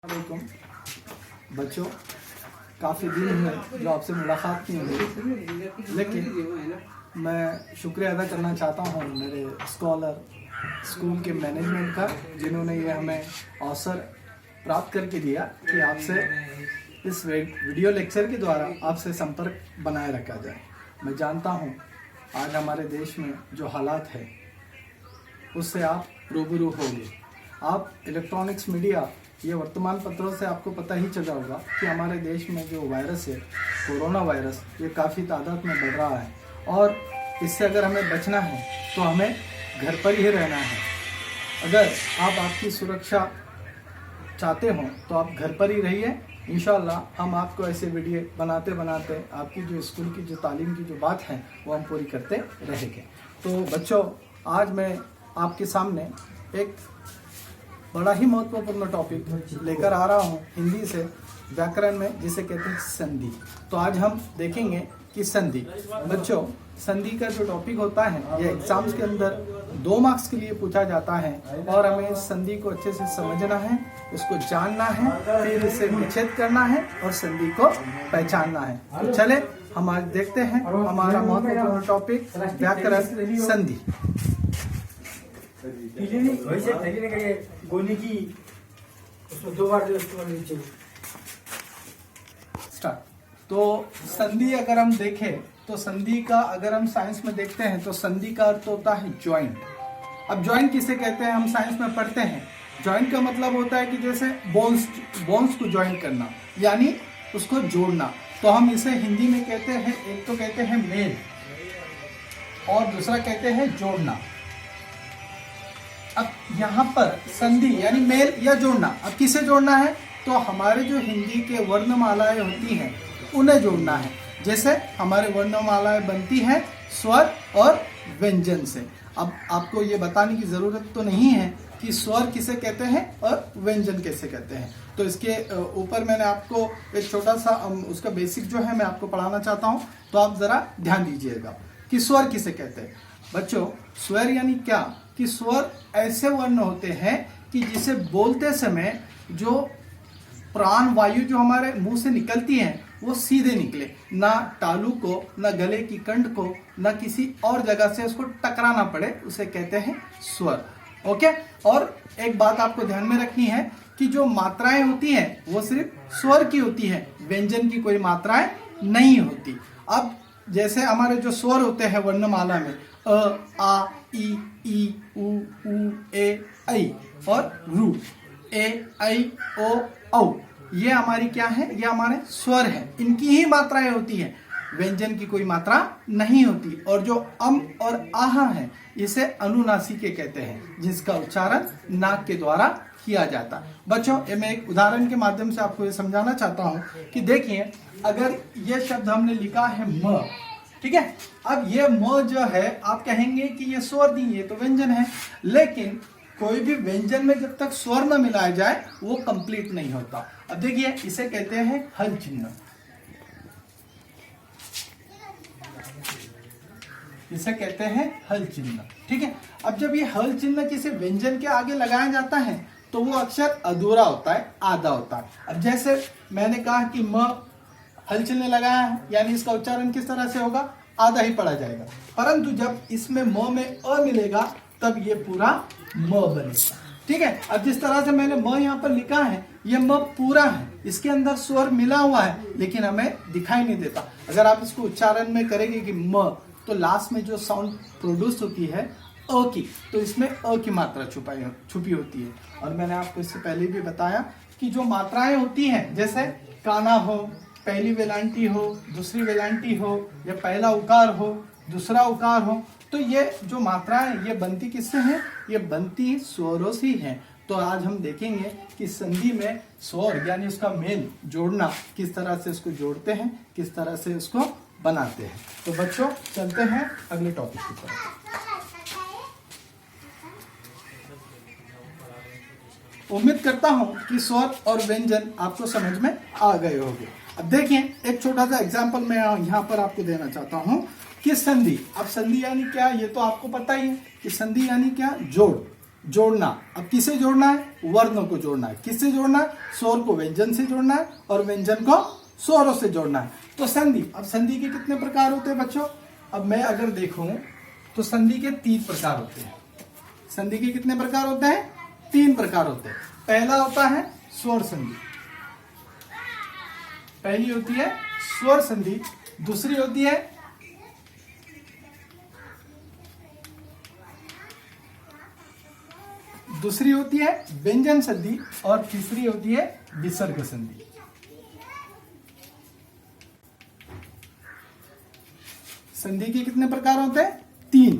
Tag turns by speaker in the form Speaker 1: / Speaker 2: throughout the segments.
Speaker 1: वालेकुम बच्चों, काफ़ी दिन हुए जो आपसे मुलाकात नहीं हुई, लेकिन मैं शुक्रिया अदा करना चाहता हूँ मेरे स्कूल के मैनेजमेंट का, जिन्होंने ये हमें अवसर प्राप्त करके दिया कि आपसे इस वीडियो लेक्चर के द्वारा आपसे संपर्क बनाए रखा जाए। मैं जानता हूँ आज हमारे देश में जो हालात है उससे आप रूबरू होंगे। आप इलेक्ट्रॉनिक्स मीडिया, ये वर्तमान पत्रों से आपको पता ही चला होगा कि हमारे देश में जो वायरस है, कोरोना वायरस, ये काफ़ी तादाद में बढ़ रहा है और इससे अगर हमें बचना है तो हमें घर पर ही रहना है। अगर आप आपकी सुरक्षा चाहते हो तो आप घर पर ही रहिए। इंशाअल्लाह हम आपको ऐसे वीडियो बनाते बनाते आपकी जो स्कूल की जो तालीम की जो बात है वो हम पूरी करते रहेंगे। तो बच्चों, आज मैं आपके सामने एक बड़ा ही महत्वपूर्ण टॉपिक लेकर आ रहा हूँ हिंदी से, व्याकरण में, जिसे कहते हैं संधि। तो आज हम देखेंगे कि संधि। बच्चों, संधि का जो टॉपिक होता है ये एग्जाम्स के अंदर 2 मार्क्स के लिए पूछा जाता है और हमें इस संधि को अच्छे से समझना है, उसको जानना है, फिर इसे विच्छेद करना है और संधि को पहचानना है। तो चले हम आज देखते हैं हमारा महत्वपूर्ण टॉपिक व्याकरण संधि।
Speaker 2: वैसे थैली ने गोली की उसमें 2 बार
Speaker 1: स्टार्ट। तो संधि अगर हम देखें तो संधि का अगर हम साइंस में देखते हैं तो संधि का अर्थ होता है ज्वाइंट। अब ज्वाइंट किसे कहते हैं हम साइंस में पढ़ते हैं। ज्वाइंट का मतलब होता है कि जैसे बोन्स को ज्वाइंट करना, यानी उसको जोड़ना। तो हम इसे हिंदी में कहते हैं, एक तो कहते हैं मेल और दूसरा कहते हैं जोड़ना। अब यहाँ पर संधि यानी मेल या जोड़ना, अब किसे जोड़ना है तो हमारे जो हिंदी के वर्णमालाएं होती हैं उन्हें जोड़ना है। जैसे हमारे वर्णमालाएं बनती हैं स्वर और व्यंजन से। अब आपको ये बताने की ज़रूरत तो नहीं है कि स्वर किसे कहते हैं और व्यंजन कैसे कहते हैं। तो इसके ऊपर मैंने आपको एक छोटा सा उसका बेसिक जो है मैं आपको पढ़ाना चाहता हूँ, तो आप ज़रा ध्यान दीजिएगा कि स्वर किसे कहते हैं। बच्चों, स्वर यानी क्या कि स्वर ऐसे वर्ण होते हैं कि जिसे बोलते समय जो प्राण वायु जो हमारे मुंह से निकलती है वो सीधे निकले, ना तालू को, ना गले की कंठ को, ना किसी और जगह से उसको टकराना पड़े, उसे कहते हैं स्वर। ओके। और एक बात आपको ध्यान में रखनी है कि जो मात्राएं होती हैं वो सिर्फ स्वर की होती है, व्यंजन की कोई मात्राएं नहीं होती। अब जैसे हमारे जो स्वर होते हैं वर्णमाला में अ, आ, ई, उ, ए, ऐ और रू, ए, ऐ, ओ, औ, ये हमारी क्या है, ये हमारे स्वर है। इनकी ही मात्राएं होती है, व्यंजन की कोई मात्रा नहीं होती। और जो अम और आह है इसे अनुनासिके कहते हैं, जिसका उच्चारण नाक के द्वारा किया जाता है। बच्चों, ये मैं एक उदाहरण के माध्यम से आपको ये समझाना चाहता हूँ कि देखिए, अगर ये शब्द हमने लिखा है म, ठीक है। अब ये म जो है आप कहेंगे कि ये स्वर नहीं, ये तो व्यंजन है। लेकिन कोई भी व्यंजन में जब तक स्वर न मिलाया जाए वो कंप्लीट नहीं होता। अब देखिए, इसे कहते हैं हल चिन्ह, इसे कहते हैं हल चिन्ह, ठीक है। अब जब ये हल चिन्ह किसी व्यंजन के आगे लगाया जाता है तो वो अक्षर अधूरा होता है, आधा होता है। अब जैसे मैंने कहा कि म हल चिन्ह लगाया है, यानी इसका उच्चारण किस तरह से होगा, आधा ही पढ़ा जाएगा। परंतु जब इसमें म में अ मिलेगा तब ये पूरा म बनेगा, ठीक है। अब जिस तरह से मैंने म यहाँ पर लिखा है, ये म पूरा है, इसके अंदर स्वर मिला हुआ है लेकिन हमें दिखाई नहीं देता। अगर आप इसको उच्चारण में करेंगे कि म, तो लास्ट में जो साउंड प्रोड्यूस होती है अ की, तो इसमें अ की मात्रा छुपी होती है। और मैंने आपको इससे पहले भी बताया कि जो मात्राएं होती हैं, जैसे काना हो, पहली वेलांटी हो, दूसरी वेलांटी हो, या पहला उकार हो, दूसरा उकार हो, तो ये जो मात्राएं ये बनती किससे हैं, ये बनती स्वरों से हैं। तो आज हम देखेंगे कि संधि में स्वर यानी उसका मेल जोड़ना, किस तरह से इसको जोड़ते हैं, किस तरह से इसको बनाते हैं। तो बच्चों, चलते हैं अगले टॉपिक की तरफ। उम्मीद करता हूं कि स्वर और व्यंजन आपको समझ में आ गए होंगे। अब देखिए, एक छोटा सा एग्जांपल मैं यहाँ पर आपको देना चाहता हूँ कि संधि। अब संधि यानी क्या, ये तो आपको पता ही है कि संधि यानी क्या, जोड़। जोड़ना। अब किसे जोड़ना है? वर्णों को जोड़ना है। किससे जोड़ना है? स्वर को व्यंजन से जोड़ना है और व्यंजन को स्वरों से जोड़ना है। तो संधि, अब संधि के कितने प्रकार होते हैं बच्चों? अब मैं अगर देखूं तो संधि के 3 प्रकार होते हैं। संधि के कितने प्रकार होते हैं? 3 प्रकार होते हैं। पहला होता है स्वर संधि, पहली होती है स्वर संधि, दूसरी होती है व्यंजन संधि और तीसरी होती है विसर्ग संधि। संधि के कितने प्रकार होते हैं? 3।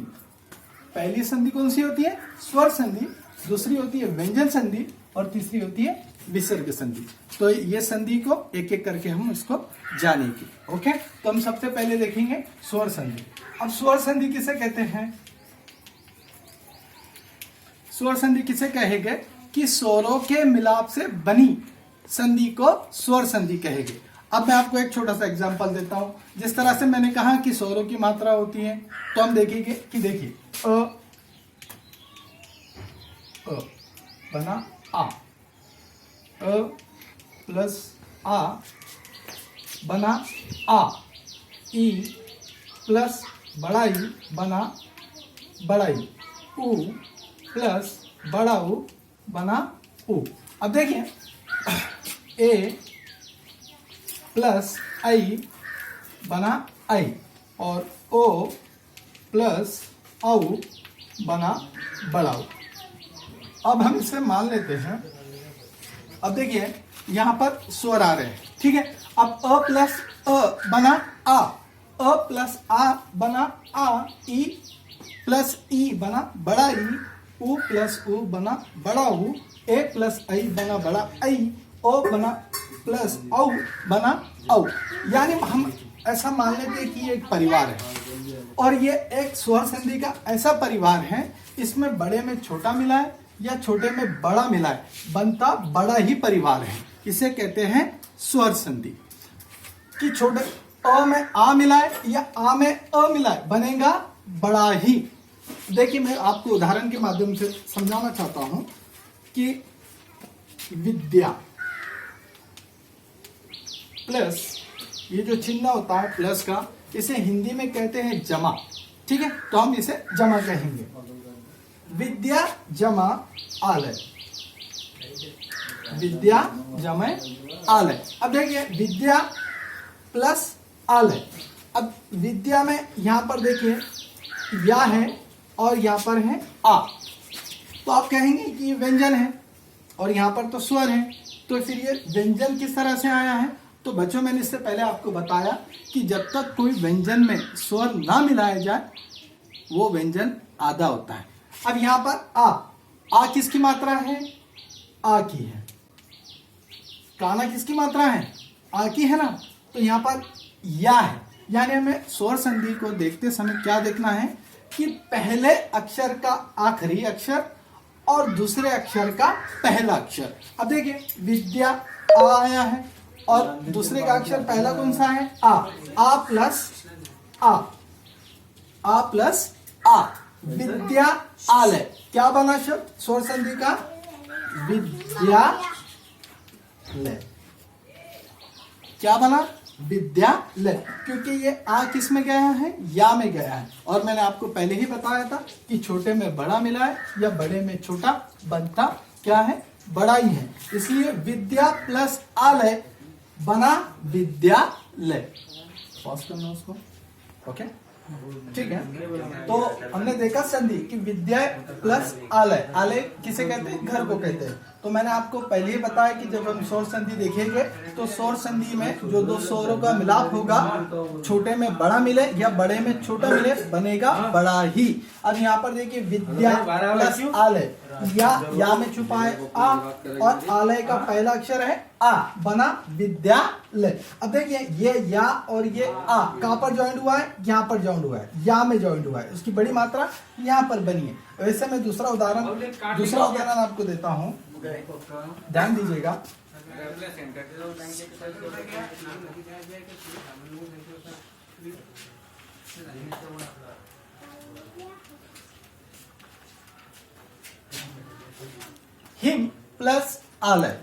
Speaker 1: पहली संधि कौन सी होती है? स्वर संधि, दूसरी होती है व्यंजन संधि और तीसरी होती है विसर्ग संधि। तो ये संधि को एक एक करके हम इसको जानेंगे। ओके, तो हम सबसे पहले देखेंगे स्वर संधि। अब स्वर संधि किसे कहते हैं? स्वर संधि किसे कहेंगे? कि स्वरों के मिलाप से बनी संधि को स्वर संधि कहेंगे। अब मैं आपको एक छोटा सा एग्जांपल देता हूं। जिस तरह से मैंने कहा कि स्वरों की मात्रा होती है, तो हम देखेंगे कि देखिए अ बना आ, अ प्लस आ बना आ, ई प्लस बड़ा ई बना बड़ा ई, उ प्लस बड़ा उ बना उ। अब देखिए ए प्लस आई बना आई और ओ प्लस औ बना बड़ा उ। अब हम इसे मान लेते हैं। अब देखिए यहां पर स्वर आ रहे हैं, ठीक है। अब अ प्लस अ बना आ, अ प्लस आ बना आ, ई प्लस ई बना बड़ा ई, उ प्लस उ बना बड़ा उ, ए प्लस आई बना बड़ा आई, ओ बना प्लस औ बना औ। यानी हम ऐसा मान लेते हैं कि ये एक परिवार है और ये एक स्वर संधि का ऐसा परिवार है, इसमें बड़े में छोटा मिला है या छोटे में बड़ा मिला है, बनता बड़ा ही परिवार है। इसे कहते हैं स्वर संधि। कि छोटे अ में आ मिला है या आ में अ मिला है, बनेगा बड़ा ही। देखिए मैं आपको उदाहरण के माध्यम से समझाना चाहता हूं कि विद्या प्लस ये जो चिन्ह होता है प्लस का, इसे हिंदी में कहते हैं जमा, ठीक है। तो हम इसे जमा कहेंगे। विद्या जमा आलय, विद्या जमा आलय। अब देखिए विद्या प्लस आलय। अब विद्या में यहां पर देखिए या है और यहां पर है आ, तो आप कहेंगे कि ये व्यंजन है और यहां पर तो स्वर है, तो फिर ये व्यंजन किस तरह से आया है? तो बच्चों मैंने इससे पहले आपको बताया कि जब तक कोई व्यंजन में स्वर ना मिलाया जाए वो व्यंजन आधा होता है। अब यहां पर आ किसकी मात्रा है? आ की है। काना किसकी मात्रा है? आ की है ना। तो यहां पर या है, यानी हमें स्वर संधि को देखते समय क्या देखना है कि पहले अक्षर का आखिरी अक्षर और दूसरे अक्षर का पहला अक्षर। अब देखिए विद्या आ आया है और दूसरे का अक्षर पहला कौन सा है? आ प्लस आ, आ प्लस आ, विद्या आलय। क्या बना शब्द स्वर संधि का? विद्यालय। क्या बना? विद्यालय। क्योंकि ये आ किस में गया है? या में गया है। और मैंने आपको पहले ही बताया था कि छोटे में बड़ा मिला है या बड़े में छोटा, बनता क्या है? बड़ा ही है। इसलिए विद्या प्लस आलय बना विद्यालय। पॉज करना उसको, ओके ठीक है। तो हमने देखा संधि कि विद्या प्लस आलय। आलय किसे कहते हैं? घर को कहते हैं। तो मैंने आपको पहले ही बताया कि जब हम स्वर संधि देखेंगे तो स्वर संधि में जो दो स्वरों का मिलाप होगा, छोटे में बड़ा मिले या बड़े में छोटा मिले, बनेगा बड़ा ही। अब यहाँ पर देखिए विद्या प्लस आलय, या में छुपा है आ और आलय का पहला अक्षर है आ, बना विद्यालय। अब देखिए ये या और ये आ कहां पर ज्वाइंट हुआ है? यहाँ पर ज्वाइंट हुआ है, या में ज्वाइंट हुआ है। उसकी बड़ी मात्रा यहाँ पर बनी है। वैसे मैं दूसरा उदाहरण आपको देता हूँ, ध्यान दीजिएगा। हिम प्लस आलय,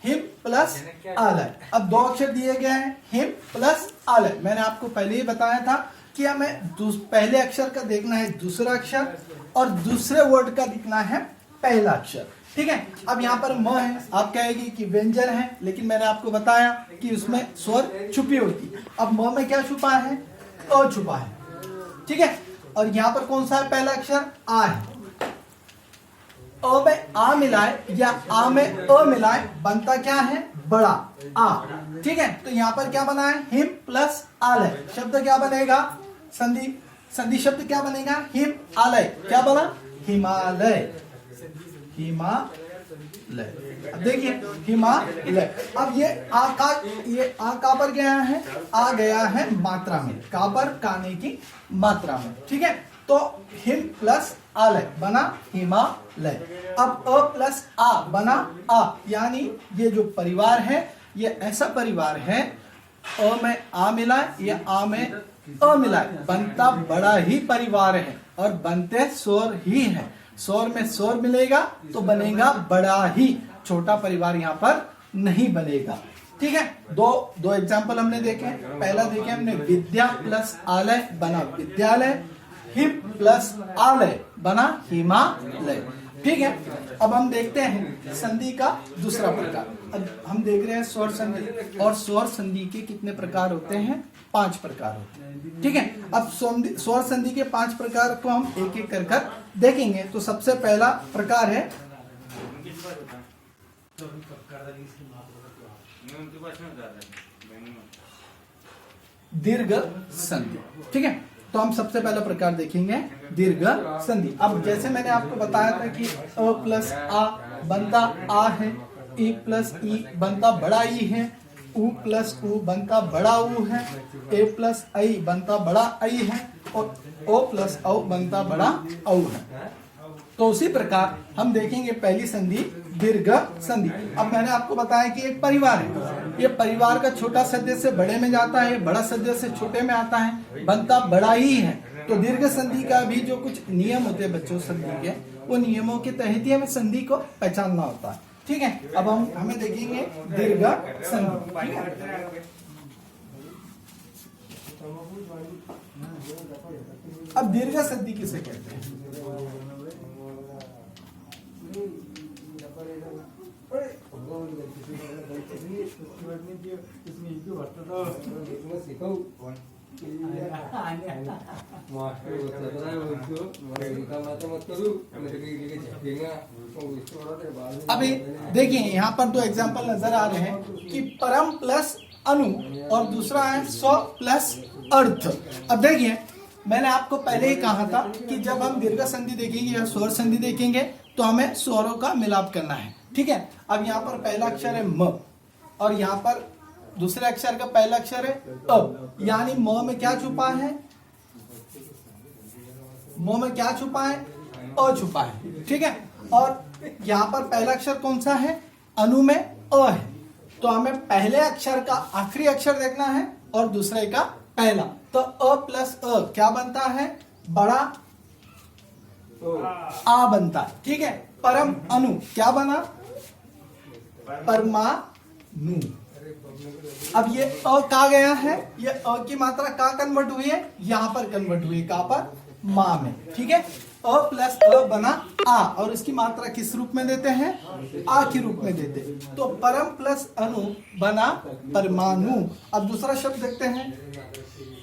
Speaker 1: हिम प्लस आलय। अब दो अक्षर दिए गए हैं, हिम प्लस आलय। मैंने आपको पहले ही बताया था कि हमें पहले अक्षर का देखना है दूसरा अक्षर और दूसरे वर्ड का दिखना है पहला अक्षर, ठीक है। अब यहाँ पर म है, आप कहेंगे कि व्यंजन है, लेकिन मैंने आपको बताया कि उसमें स्वर छुपी होती है। अब म में क्या छुपा है? अ छुपा है, ठीक है। और यहाँ पर कौन सा है पहला अक्षर? आ है। अ में आ मिलाए या आ में अ मिलाए बनता क्या है? बड़ा आ, ठीक है। तो यहाँ पर क्या बना है? हिम प्लस आलय। शब्द क्या बनेगा? संधि शब्द क्या बनेगा? हिम आलय। क्या बना? हिमालय, हिमालय। अब देखिए हिमालय। अब ये आ का पर गया है, आ गया है मात्रा में, का पर काने की मात्रा में, ठीक है। तो हिम प्लस आलय बना हिमालय। अब अ प्लस आ बना आ, यानी ये जो परिवार है ये ऐसा परिवार है, अ में आ मिलाए या आ में अ मिलाए बनता बड़ा ही परिवार है और बनते स्वर ही है। स्वर में स्वर मिलेगा तो बनेगा बड़ा ही, छोटा परिवार यहाँ पर नहीं बनेगा, ठीक है। दो एग्जाम्पल हमने देखे। पहला देखे हमने विद्या प्लस आलय बना विद्यालय, हिम प्लस आलय बना हिमालय, ठीक है। अब हम देखते हैं संधि का दूसरा प्रकार। अब हम देख रहे हैं स्वर संधि, और स्वर संधि के कितने प्रकार होते हैं? 5 प्रकार होते हैं, ठीक है। अब स्वर संधि के 5 प्रकार को हम एक एक कर देखेंगे। तो सबसे पहला प्रकार है दीर्घ संधि, ठीक है। तो हम सबसे पहला प्रकार देखेंगे दीर्घ संधि। अब जैसे मैंने आपको बताया था कि अ प्लस आ बनता आ है, ई प्लस ई बनता बड़ा ई है, उ प्लस उ बनता बड़ा उ है, ए प्लस आई बनता बड़ा आई है, और ओ प्लस औ बनता बड़ा औ है। तो उसी प्रकार हम देखेंगे पहली संधि दीर्घ संधि। अब मैंने आपको बताया कि एक परिवार है, ये परिवार का छोटा सदस्य बड़े में जाता है, बड़ा सदस्य छोटे में आता है, बनता बड़ा ही है। तो दीर्घ संधि का भी जो कुछ नियम होते हैं बच्चों संधि के, वो नियमों के तहत ही हमें संधि को पहचानना होता है, ठीक है। अब हमें देखेंगे दीर्घ संधि, ठीक है। अब दीर्घ संधि किसे कहते हैं? अभी देखिए यहाँ पर 2 एग्जाम्पल नजर आ रहे हैं कि परम प्लस अनु और दूसरा है स्व प्लस अर्थ। अब देखिए मैंने आपको पहले ही कहा था कि जब हम दीर्घ संधि देखेंगे या स्वर संधि देखेंगे तो हमें स्वरों का मिलाप करना है, ठीक है। अब यहाँ पर पहला अक्षर है म और यहाँ पर दूसरे अक्षर का पहला अक्षर है अ, यानी म में क्या छुपा है? म में क्या छुपा है? अ छुपा है, ठीक है। और यहाँ पर पहला अक्षर कौन सा है? अनु में अ है, तो हमें पहले अक्षर का आखिरी अक्षर देखना है और दूसरे का पहला। तो अ प्लस अ क्या बनता है? बड़ा आ बनता है, ठीक है। परम अनु क्या बना? परमाणु। अब ये अ का गया है, ये अ की मात्रा का कन्वर्ट हुई है, यहां पर कन्वर्ट हुई है का पर मा में, ठीक है। अ प्लस अ बना आ, और इसकी मात्रा किस रूप में देते हैं? आ के रूप में देते हैं। तो परम प्लस अनु बना परमाणु। अब दूसरा शब्द देखते हैं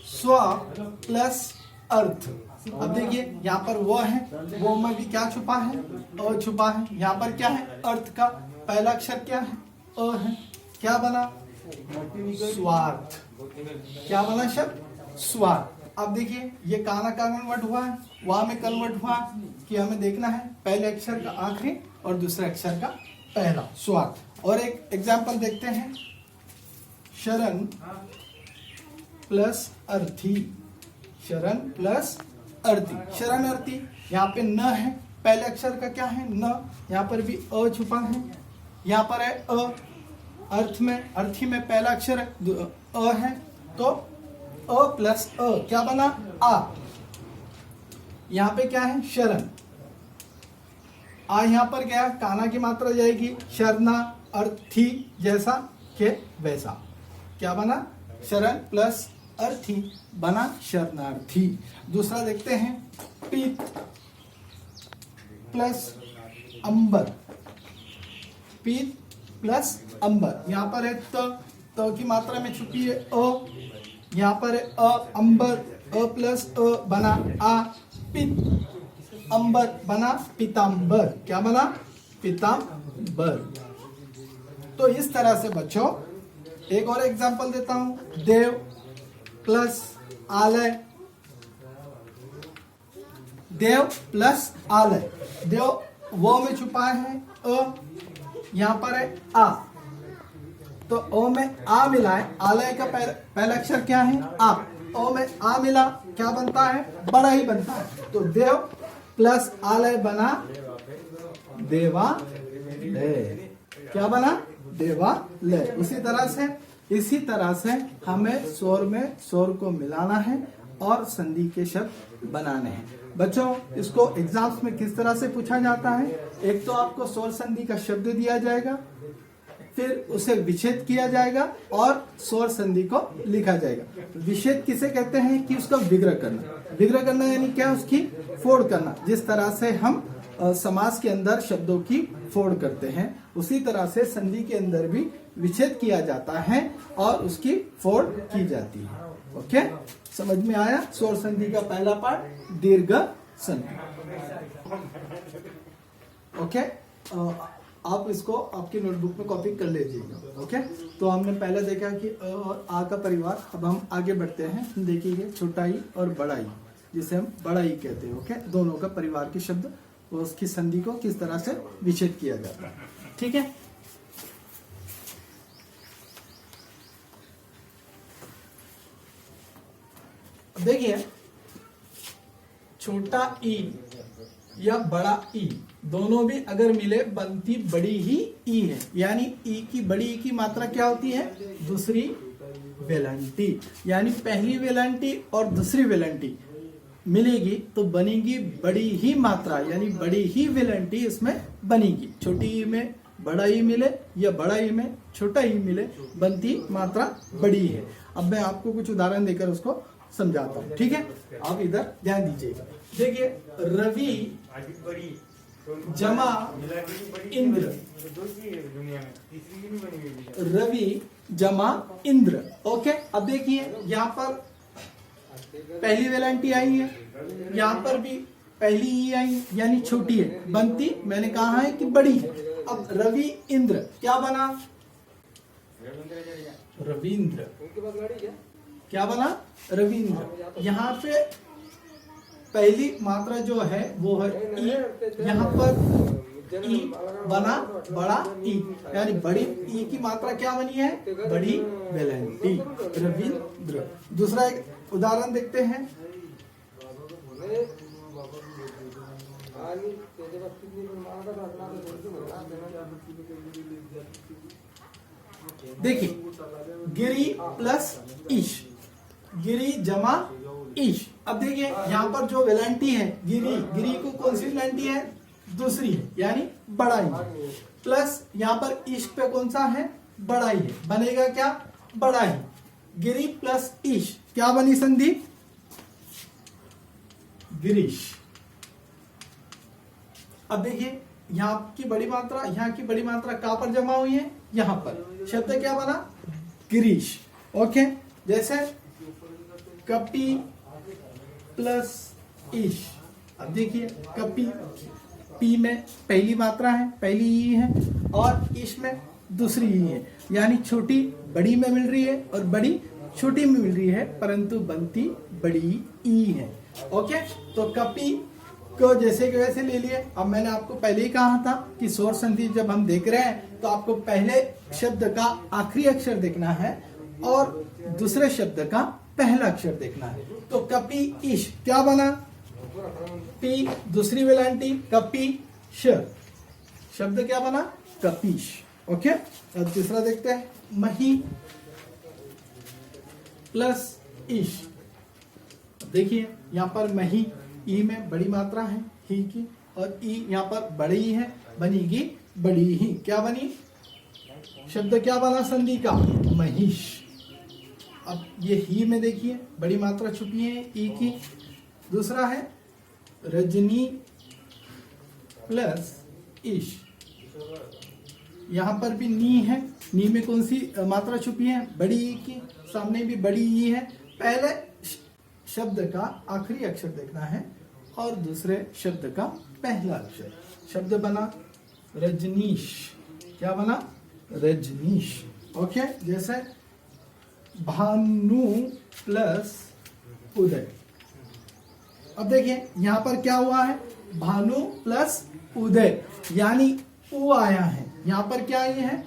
Speaker 1: स्व प्लस अर्थ। अब देखिए यहाँ पर वो है, वो में भी क्या छुपा है? अ छुपा है। यहाँ पर क्या है? अर्थ का पहला अक्षर क्या है? अ है। क्या बना? स्वार्थ। क्या बना शब्द? स्वार्थ। अब देखिए ये काना का कन्वर्ट हुआ है, वहां में कन्वर्ट हुआ कि हमें देखना है पहले अक्षर का आखिरी और दूसरे अक्षर का पहला, स्वार्थ। और एक एग्जाम्पल देखते हैं शरण प्लस अर्थी। शरण प्लस अर्थी, शरण अर्थी। यहाँ पे न है, पहले अक्षर का क्या है? न। यहाँ पर भी अ छुपा है, यहाँ पर है अ। अर्थ में, अर्थी में पहला अक्षर अ है, तो अ प्लस अ क्या बना? आ। यहाँ पे क्या है? शरण। आ यहाँ पर गया, काना की मात्रा जाएगी, शरणा अर्थी जैसा के वैसा। क्या बना? शरण प्लस अर्थी बना शरणार्थी। दूसरा देखते हैं, पीत प्लस अंबर, पीत प्लस अंबर। यहाँ पर है त की मात्रा में छुपी है अ, यहाँ पर है अ, अंबर, अ प्लस अ बना आ, पित अंबर बना पीतांबर। क्या बना? पीतांबर। तो इस तरह से बच्चों एक और एग्जांपल देता हूं, देव प्लस आलय, देव प्लस आलय। देव वो में छुपा है अ, यहां पर है आ, तो ओ में आ मिला है, आलय का पहला अक्षर क्या है? आ। ओ में आ मिला, क्या बनता है? बड़ा ही बनता है। तो देव प्लस आलय बना देवालय। क्या बना? देवालय। इसी तरह से हमें स्वर में स्वर को मिलाना है और संधि के शब्द बनाने हैं। बच्चों इसको एग्जाम्स में किस तरह से पूछा जाता है? एक तो आपको स्वर संधि का शब्द दिया जाएगा, फिर उसे विच्छेद किया जाएगा और स्वर संधि को लिखा जाएगा। विच्छेद किसे कहते हैं? कि उसका विग्रह करना। विग्रह करना यानी क्या? उसकी फोड़ करना। जिस तरह से हम समास के अंदर शब्दों की फोड़ करते हैं, उसी तरह से संधि के अंदर भी विच्छेद किया जाता है और उसकी फोड़ की जाती है। ओके, समझ में आया? स्वर संधि का पहला पार्ट दीर्घ संधि। ओके, आप इसको आपकी नोटबुक में कॉपी कर लीजिएगा। ओके, तो हमने पहले देखा कि अ और आ का परिवार। अब हम आगे बढ़ते हैं, देखिए छोटा ई और बड़ा ई, जिसे हम बड़ा ई कहते हैं। ओके, दोनों का परिवार के शब्द और उसकी संधि को किस तरह से विच्छेद किया जाता है। ठीक है, देखिए छोटा ई या बड़ा ई दोनों भी अगर मिले बनती बड़ी ही ई है। यानी ई की, बड़ी ई की मात्रा क्या होती है? दूसरी वेलांटी। यानी पहली वेलांटी और दूसरी वेलांटी मिलेगी तो बनेगी बड़ी ही मात्रा, यानी बड़ी ही वेलांटी इसमें बनेगी। छोटी ई में बड़ा ई मिले या बड़ा ई में छोटा ई मिले, बनती मात्रा बड़ी है। अब मैं आपको कुछ उदाहरण देकर उसको समझाता हूँ। ठीक है, आप इधर ध्यान दीजिएगा। देखिए, रवि जमा इंद्र, रवि जमा इंद्र। ओके, अब देखिए यहाँ पर पहली वेलांटी आई है, यहाँ पर भी पहली ई आई, यानी छोटी है, बनती मैंने कहा है कि बड़ी है। अब रवि इंद्र क्या बना? रविंद्र। क्या बना? रविंद्र। यहाँ पे पहली मात्रा जो है वो है ई, यहाँ पर ई बना बड़ा ई, यानी बड़ी ई की मात्रा क्या बनी है? बड़ी वेलांटी, रविंद्र। दूसरा एक उदाहरण देखते हैं, देखिए गिरी प्लस ईश, गिरी जमा ईश। अब देखिए यहाँ पर जो वेलांटी है गिरी, गिरी को कौन सी वेलांटी है? दूसरी है, यानी बड़ा ही। प्लस यहाँ पर ईश पे कौन सा है? बड़ा ही है, बनेगा क्या? बड़ा ही। गिरी प्लस ईश क्या बनी संधि? गिरीश। अब देखिए यहाँ की बड़ी मात्रा, यहाँ की बड़ी मात्रा कहाँ पर जमा हुई है? यहाँ पर। शब्द क्या बना? गिरीश। ओके, जैसे कपि प्लस ईश। अब देखिए कपि, पी में पहली मात्रा है, पहली ई है, और ईश में दूसरी ई है, यानी छोटी बड़ी में मिल रही है और बड़ी छोटी में मिल रही है, परंतु बनती बड़ी ई है। ओके, तो कपि को जैसे कि वैसे ले लिए। अब मैंने आपको पहले ही कहा था कि स्वर संधि जब हम देख रहे हैं तो आपको पहले शब्द का आखिरी अक्षर देखना है और दूसरे शब्द का पहला अक्षर देखना है। तो कपि ईश क्या बना? पी दूसरी वेलांटी, कपि श, शब्द क्या बना? कपीश। ओके, अब तीसरा देखते हैं, मही प्लस ईश। देखिए यहाँ पर मही, ई में बड़ी मात्रा है ही की, और ई यहाँ पर बड़ी है, बनेगी बड़ी ही। क्या बनी? शब्द क्या बना संधि का? महिष। अब ये ही में देखिए बड़ी मात्रा छुपी है ई की। दूसरा है रजनी प्लस ईश। यहाँ पर भी नी है, नी में कौन सी मात्रा छुपी है? बड़ी ई की। सामने भी बड़ी ई है। पहले शब्द का आखिरी अक्षर देखना है और दूसरे शब्द का पहला अक्षर। शब्द बना रजनीश। क्या बना? रजनीश। ओके, जैसे भानु प्लस उदय। अब देखिए यहां पर क्या हुआ है? भानु प्लस उदय, यानी उ आया है। यहां पर क्या ये है?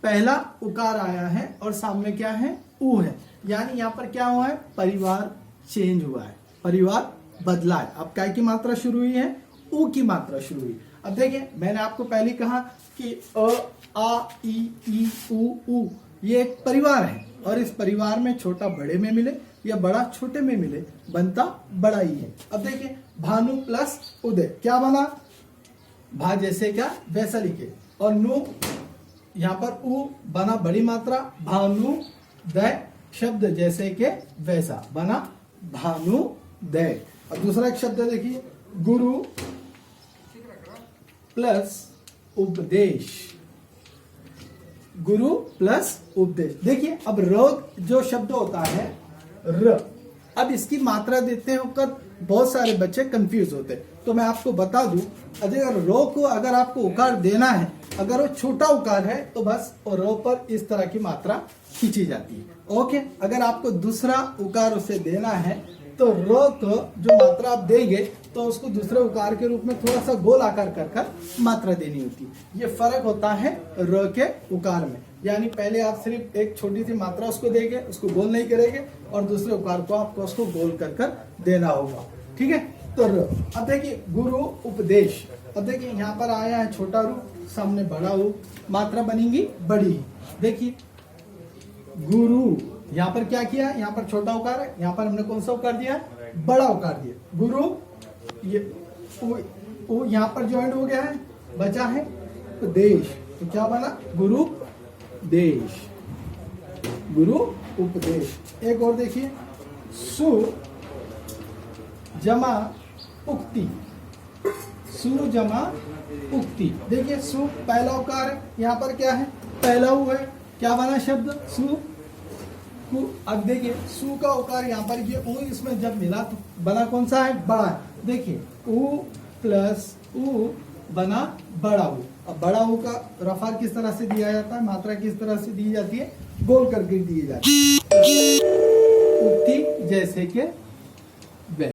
Speaker 1: पहला उकार आया है और सामने क्या है? उ है। यानी यहां पर क्या हुआ है? परिवार चेंज हुआ है, परिवार बदला है। अब क्या की मात्रा शुरू हुई है? उ की मात्रा शुरू हुई। अब देखिए मैंने आपको पहले कहा कि अ, आ, ई, उ ये एक परिवार है और इस परिवार में छोटा बड़े में मिले या बड़ा छोटे में मिले बनता बड़ा ही है। अब देखिए भानु प्लस उदय क्या बना? भा जैसे क्या वैसा लिखे और नु यहाँ पर उ बना बड़ी मात्रा, भानु दय शब्द जैसे के वैसा बना भानु दय। अब दूसरा एक शब्द देखिए गुरु प्लस उपदेश। गुरु प्लस उपदेश। देखिए अब र जो शब्द होता है र, अब इसकी मात्रा देते होकर बहुत सारे बच्चे कंफ्यूज होते हैं। तो मैं आपको बता दूं, अगर रो को अगर आपको उकार देना है, अगर वो छोटा उकार है तो बस रो पर इस तरह की मात्रा खींची जाती है। ओके, अगर आपको दूसरा उकार उसे देना है तो रो को जो मात्रा आप देंगे तो उसको दूसरे उकार के रूप में थोड़ा सा गोल आकार कर मात्रा देनी होती है। ये फर्क होता है र के उकार में। यानी पहले आप सिर्फ एक छोटी सी मात्रा उसको देंगे, उसको गोल नहीं करेंगे और दूसरे उकार को आपको उसको गोल कर देना होगा। ठीक है, तो र। अब देखिए गुरु उपदेश। अब देखिए यहाँ पर आया है छोटा रू, सामने बड़ा रू, मात्रा बनेगी बड़ी। देखिए गुरु, यहाँ पर क्या किया? यहाँ पर छोटा उकार है, यहाँ पर हमने कौन सा उकार दिया? बड़ा उकार दिया। गुरु, ये उ यहाँ पर ज्वाइंट हो गया है, बचा है उपदेश। तो क्या बना? गुरु देश, गुरु उपदेश। एक और देखिए सु जमा उक्ति। सु जमा उक्ति। देखिए सु पहला उकार है, यहाँ पर क्या है? पहला उ है। क्या बना शब्द? सु। अब देखिए सु का उकार यहाँ पर ये उ इसमें जब मिला तो बना कौन सा है? बड़ा है। देखिए उ प्लस उ बना बड़ा उ। अब बड़ा उ का रफार किस तरह से दिया जाता है? मात्रा किस तरह से दी जाती है? गोल करके दी जाती है। उक्ति जैसे के